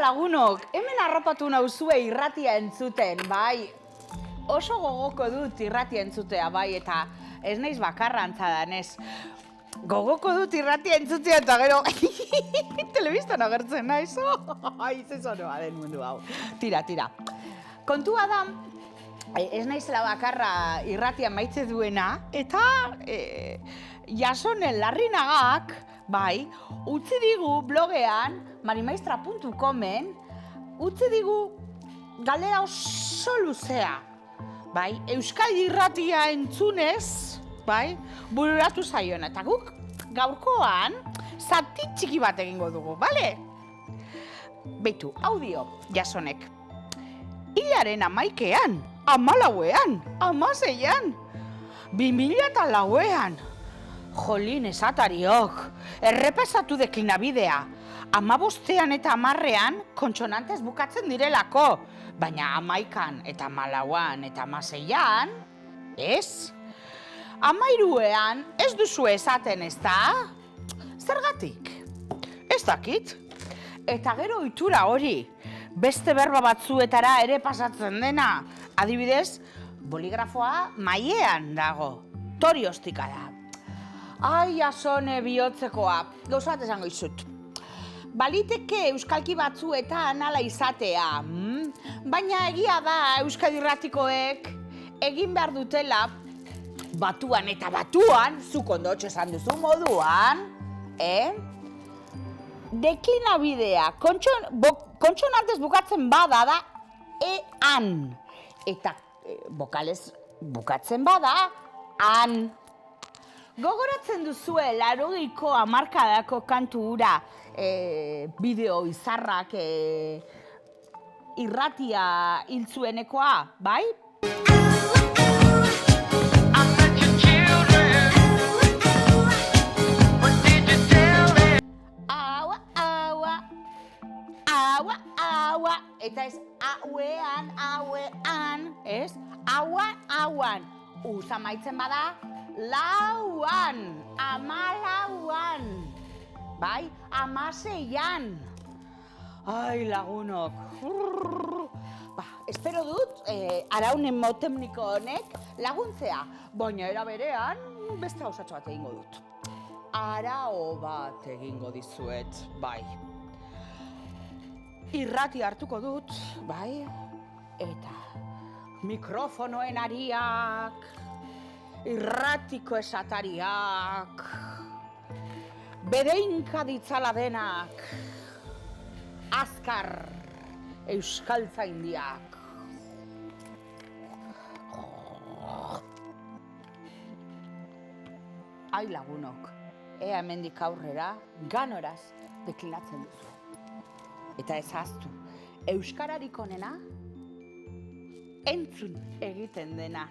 lagunok, hemen harrapatu nauzue irratia entzuten, bai. Oso gogoko dut irratia entzutea, bai, eta ez naiz bakarra antza danez. Gogoko dut irratia entzutea eta gero telebistan agertzen naiz. Ai, ze sonoa den mundu hau. Tira. Kontua da, ez naizela bakarra irratia maitze duena, eta Jasonen Larrinagak, bai, utzi digu blogean, marimaistra.comen, utzi digu galdera oso luzea. Bai, Euskadi irratia entzunez, bai, bururatu zaiona. Eta guk gaurkoan zati txiki bat egingo dugu, bale? Beitu, audio, Jasonek. Hilaren 11ean, 14ean, 16ean, 2004ean. Jolin esatariok, errepasatu deklinabidea. 15ean eta 10ean kontsonantez bukatzen direlako. Baina 11an eta 14an eta 16an, ez? 13ean ez duzu esaten, ezta? Zergatik? Ez dakit. Eta gero ohitura hori, beste berba batzuetara ere pasatzen dena. Adibidez, boligrafoa mailean dago. Toriostika da. Ai, Jasone bihotzekoa, gauza bat esango dizut. Baliteke euskalki batzuetan hala izatea, baina egia da Euskadi Irratikoek egin behar dutela batuan eta batuan, zuk ondotxo esan duzu moduan, deklinabidea, kontsonantez bukatzen bada da ean, eta bokalez bukatzen bada an. Gogoratzen duzue 80ko hamarkadako kantu hura bideo izarrak irratia hil zuenekoa, bai? Aua, eta ez hauean, ez? Hauan, amaitzen bada, lauan, 14an, bai, 16an. Ai, lagunok. Espero dut, araun hemotekniko honek laguntzea, baina era berean beste gauzatxo bat egingo dut. Arao bat egingo dizuet, bai. Irrati hartuko dut, bai, eta mikrofonoen ariak, irratiko esatariak, bedeinka ditzala denak, azkar euskaltzaindiak. Ai lagunok, ea hemendik aurrera ganoraz deklinatzen duzu. Eta ezaztu, euskararik onena entzun egiten dena.